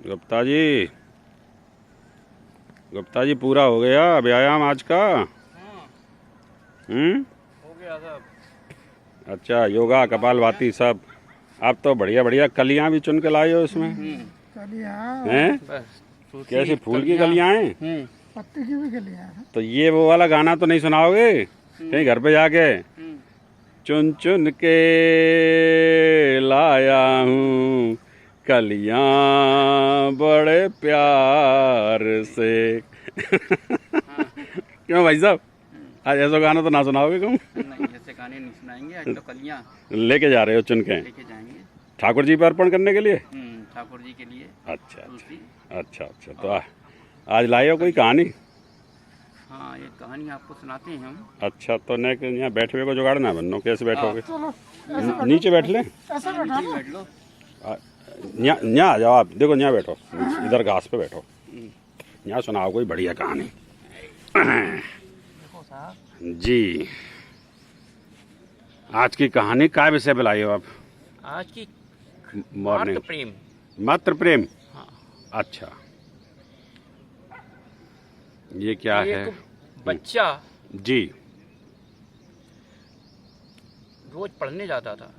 गुप्ता जी, गुप्ता जी पूरा हो गया व्यायाम आज का? हो गया सब। अच्छा, योगा कपालभाति सब। आप तो बढ़िया बढ़िया कलियां भी चुन के लाए हो इसमें। कलियाँ हैं? बस कैसे फूल की कलियां हैं? पत्ते की भी कलियाँ हैं। तो ये वो वाला गाना तो नहीं सुनाओगे कहीं घर पे जाके? चुन चुन के लाया हूँ कलियां बड़े प्यार से। क्यों भाई साहब, आज ऐसा गाना तो ना सुनाओगे तुम? नहीं, ऐसे गाने नहीं सुनाएंगे। आज तो कलियां लेके जा रहे हो चुन के लेके जाएंगे ठाकुर जी पर अर्पण करने के लिए? ठाकुर जी के लिए। अच्छा तुलसी। अच्छा अच्छा। तो आज लाए हो कोई कहानी? हाँ, एक कहानी आपको सुनाते हैं हम। अच्छा, तो ने यहाँ बैठे हुए को जुगाड़ना है बन्नो, कैसे बैठोगे? चलो नीचे बैठ ले। ऐसे बैठा नीचे ना। बैठ लो। यहाँ आ जाओ आप, देखो यहाँ बैठो, इधर घास पे बैठो। यहाँ सुनाओ कोई बढ़िया कहानी। देखो साहब, जी, आज की कहानी काय विषय पे लाई हो आप? आज की मॉर्निंग मातृ प्रेम। मातृ प्रेम। हाँ, अच्छा, ये क्या है? एक बच्चा जी। रोज पढ़ने जाता था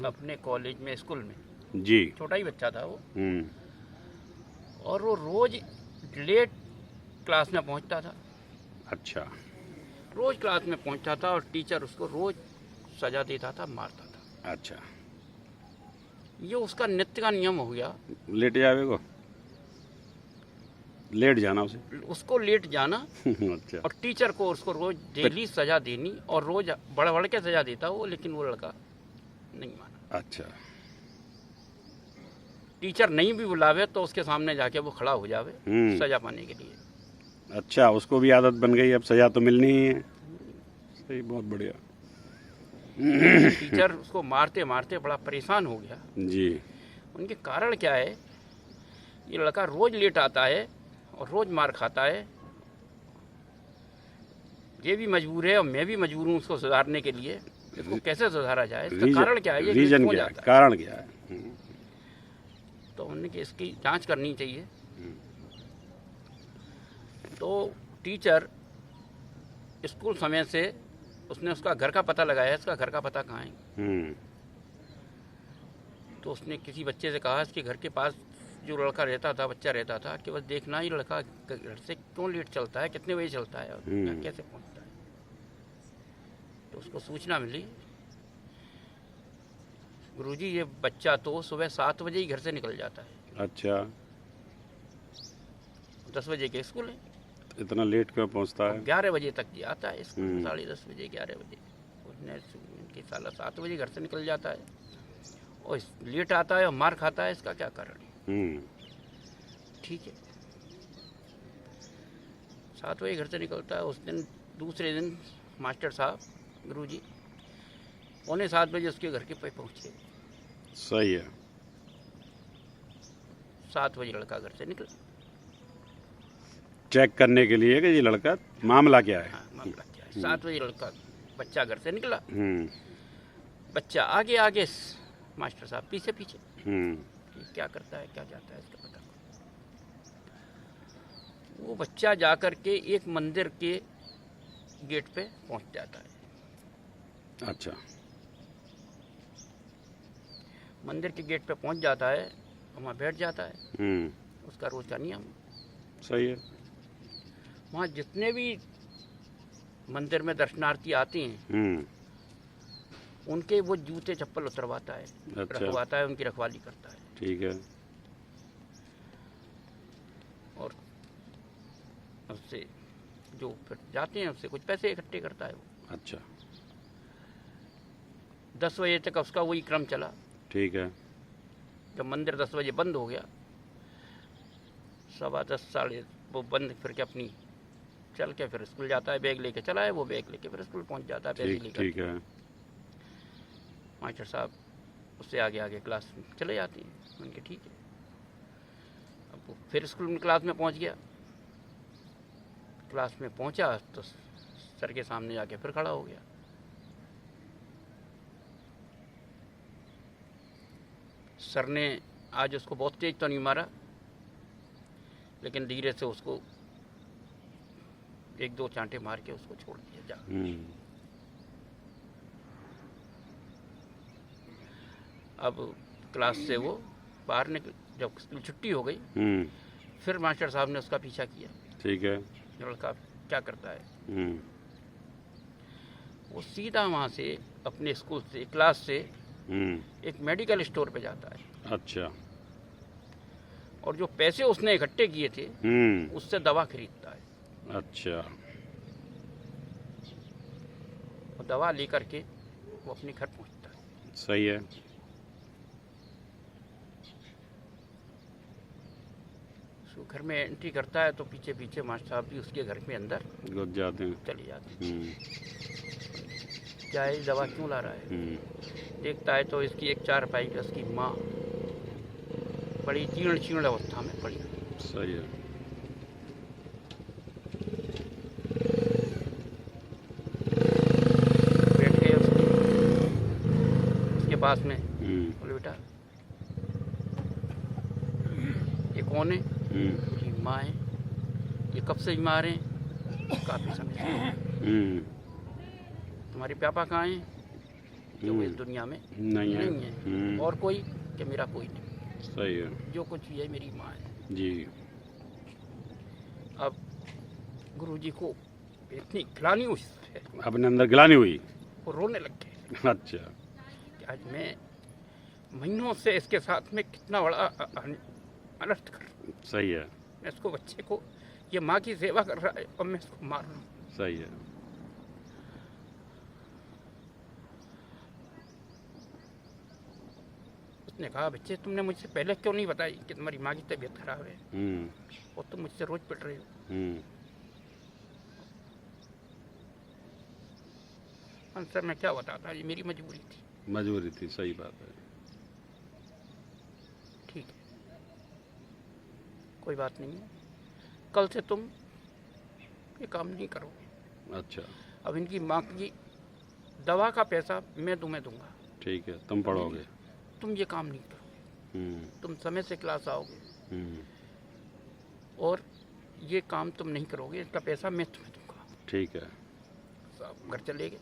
अपने कॉलेज में, स्कूल में। जी। छोटा ही बच्चा था वो, हम्म। और वो रोज लेट क्लास में पहुंचता था। अच्छा। रोज क्लास में पहुंचता था और टीचर उसको रोज सजा देता था, मारता था। अच्छा, ये उसका नित्य का नियम हो गया। लेट जावे को, लेट जाना उसे। उसको लेट जाना अच्छा। और टीचर को उसको रोज डेली सजा देनी, और रोज बढ़ बढ़ के सजा देता वो, लेकिन वो लड़का नहीं माना। अच्छा। टीचर नहीं भी बुलावे तो उसके सामने जाके वो खड़ा हो जावे सजा पाने के लिए। अच्छा, उसको भी आदत बन गई, अब सजा तो मिलनी ही है। सही, बहुत बढ़िया। टीचर उसको मारते मारते बड़ा परेशान हो गया। जी। उनके कारण क्या है? ये लड़का रोज लेट आता है और रोज मार खाता है। ये भी मजबूर है और मैं भी मजबूर हूँ उसको सुधारने के लिए। इसको कैसे सुधारा जाए? इसका कारण क्या है? ये रीजन क्यों क्या है? जाता है? कारण क्या है? तो उन्होंने कि इसकी जांच करनी चाहिए। तो टीचर स्कूल समय से उसने उसका घर का पता लगाया, इसका घर का पता कहाँ है। तो उसने किसी बच्चे से कहा, इसके घर के पास जो लड़का रहता था, बच्चा रहता था, कि बस देखना ये लड़का घर से क्यों लेट चलता है, कितने बजे चलता है और कैसे पहुंचता है। तो उसको सूचना मिली, गुरुजी ये बच्चा तो सुबह 7 बजे ही घर से निकल जाता है। अच्छा, 10 बजे के स्कूल है, इतना लेट क्यों पहुंचता है? 11 बजे तक आता है स्कूल, 10:30 बजे 11 बजे। उसने कि साला 7 बजे घर से निकल जाता है और लेट आता है और मार खाता है, इसका क्या कारण है? ठीक है, 7 बजे घर से निकलता है। उस दिन दूसरे दिन मास्टर साहब, गुरुजी, 6:45 बजे उसके घर के पे पहुंचे। सही है। 7 बजे लड़का घर से निकला। चेक करने के लिए कि ये लड़का मामला क्या है। हाँ, मामला क्या है? 7 बजे लड़का, बच्चा घर से निकला। बच्चा आगे आगे, मास्टर साहब पीछे पीछे। क्या करता है, क्या जाता है, इसका पता। वो बच्चा जाकर के एक मंदिर के गेट पे पहुंच जाता है। अच्छा। मंदिर के गेट पे पहुंच जाता है, वहाँ बैठ जाता है। उसका रोज का नियम। सही है। वहाँ जितने भी मंदिर में दर्शनार्थी आते हैं, उनके वो जूते चप्पल उतरवाता है, रखवाता है, उनकी रखवाली करता है। ठीक है। और उससे जो फिर जाते हैं उससे कुछ पैसे इकट्ठे करता है वो। अच्छा। 10 बजे तक उसका वही क्रम चला। ठीक है। जब मंदिर 10 बजे बंद हो गया, 10:15 साढ़े वो बंद, फिर के अपनी चल के फिर स्कूल जाता है। बैग लेके चला है, वो बैग लेके फिर स्कूल पहुंच जाता है, बैग लेकर। ठीक है। मास्टर साहब उससे आगे आगे क्लास में चले जाते हैं। उनके ठीक है। अब वो फिर स्कूल में क्लास में पहुंच गया। क्लास में पहुंचा तो सर के सामने जाके फिर खड़ा हो गया। सर ने आज उसको बहुत तेज तो नहीं मारा, लेकिन धीरे से उसको एक दो चांटे मार के उसको छोड़ दिया जा। अब क्लास से वो बाहर निकल, जब स्कूल छुट्टी हो गई फिर मास्टर साहब ने उसका पीछा किया। ठीक है। लड़का क्या करता है। वो सीधा वहाँ से अपने स्कूल से क्लास से एक मेडिकल स्टोर पे जाता है। अच्छा। और जो पैसे उसने इकट्ठे किए थे उससे दवा खरीदता है। अच्छा। और दवा लेकर के वो अपने घर पहुँचता है। सही है। घर में एंट्री करता है तो पीछे पीछे मास्टर साहब भी उसके घर में अंदर घुस जाते हैं, चले जाते हैं। क्या है, दवा क्यों ला रहा है। देखता है तो इसकी एक चारपाई पे उसकी माँ बड़ी जीर्ण शीर्ण अवस्था में पड़ी। सही है। बैठ गए उसके पास में, बोले बेटा ये कौन है। कि माँ है। ये कब से बीमार हैं। काफ़ी समय से। तुम्हारे पापा कहाँ हैं। जो इस दुनिया में नहीं है। और कोई। कि मेरा कोई नहीं। सही है। जो कुछ भी है मेरी माँ है। जी। अब गुरुजी को इतनी गिलानी हुई, अपने अंदर गिलानी हुई, वो रोने लग गए। अच्छा। कि आज मैं महीनों से इसके साथ में कितना बड़ा अनर्थ कर। सही है। मैं इसको, बच्चे को, ये माँ की सेवा कर रहा है और मैं इसको मार रहा हूँ। सही है। उसने कहा बच्चे तुमने मुझसे पहले क्यों नहीं बताई कि तुम्हारी माँ की तबीयत खराब है और तुम मुझसे रोज पिट रहे हो। आंसर मैं क्या बताता, ये मेरी मजबूरी थी। मजबूरी थी। सही बात है। ठीक है, कोई बात नहीं है, कल से तुम ये काम नहीं करोगे। अच्छा। अब इनकी माँ की दवा का पैसा मैं तुम्हें दूंगा। ठीक है, तुम पढ़ोगे। तुम ये काम नहीं करोगे। तुम समय से क्लास आओगे और ये काम तुम नहीं करोगे, इसका पैसा मैं तुम्हें दूंगा। ठीक है। साहब घर चले गए।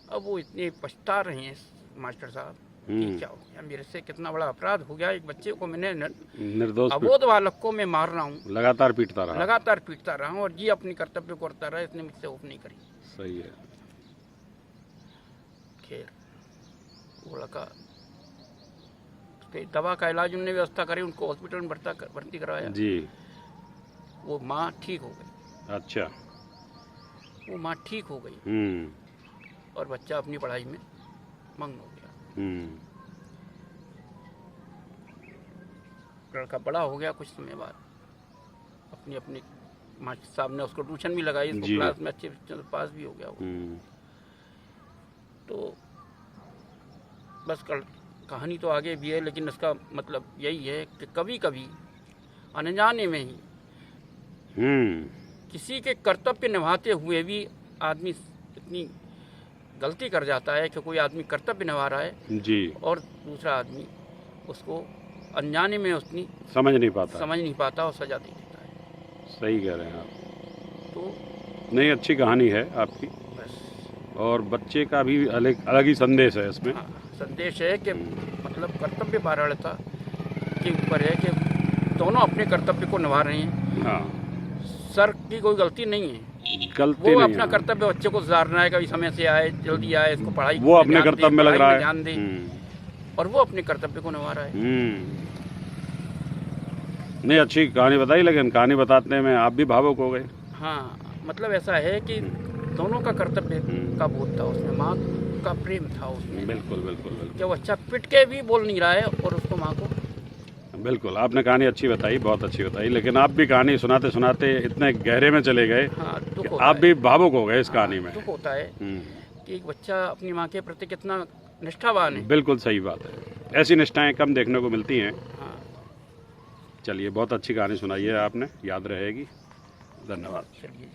अब वो इतने पछता रहे हैं मास्टर साहब कि क्या हो गया, मेरे से कितना बड़ा अपराध हो गया। एक बच्चे को मैंने निर्दोष अबोध बालक को मैं मार रहा हूँ, लगातार पीटता रहा और जी अपनी कर्तव्य को करता रहा, इसने मुझसे ऑफ नहीं करी। सही है। खैर वो लड़का, दवा का इलाज उन्होंने व्यवस्था करी, उनको हॉस्पिटल में भर्ती करवाया जी। वो माँ ठीक हो गई। अच्छा। वो माँ ठीक हो गई और बच्चा अपनी पढ़ाई में मग्न हो गया। लड़का बड़ा हो गया, कुछ समय बाद अपनी अपनी मास्टर साहब ने उसको ट्यूशन भी लगाई, इसको क्लास में अच्छे पास भी हो गया वो। तो बस कहानी तो आगे भी है, लेकिन इसका मतलब यही है कि कभी कभी अनजाने में ही किसी के कर्तव्य निभाते हुए भी आदमी इतनी गलती कर जाता है कि कोई आदमी कर्तव्य निभा रहा है जी और दूसरा आदमी उसको अनजाने में उसने समझ नहीं पाता और सजा दे देता है। सही कह रहे हैं आप। तो नहीं, अच्छी कहानी है आपकी, बस। और बच्चे का भी अलग ही संदेश है इसमें। हाँ, संदेश है कि मतलब कर्तव्य पारायणता के ऊपर है कि दोनों अपने कर्तव्य को निभा रहे हैं। हाँ, सर की कोई गलती नहीं है, गलती वो नहीं अपना है। कर्तव्य बच्चे को सुधारना है, कभी समय से आए, जल्दी आए, इसको पढ़ाई वो अपने कर्तव्य में लग रहा है ध्यान दे, और वो अपने कर्तव्य को निभा रहा है। नहीं, अच्छी कहानी बताई, लेकिन कहानी बताने में आप भी भावुक हो गए। हाँ, मतलब ऐसा है कि दोनों का कर्तव्य का बोध था उसमें, माँ का प्रेम था उसमें। बिल्कुल बिल्कुल बिल्कुल। कि वो अच्छा पिट के भी बोल नहीं रहा है और उसको माँ को। बिल्कुल, आपने कहानी अच्छी बताई, बहुत अच्छी बताई, लेकिन आप भी कहानी सुनाते सुनाते इतने गहरे में चले गए। हाँ, दुख कि होता आप है। भी भावुक हो गए इस कहानी में। दुख होता है कि एक बच्चा अपनी माँ के प्रति कितना निष्ठावान है। बिल्कुल सही बात है, ऐसी निष्ठाएं कम देखने को मिलती हैं। हाँ, चलिए, बहुत अच्छी कहानी सुनाई है आपने, याद रहेगी। धन्यवाद। चलिए।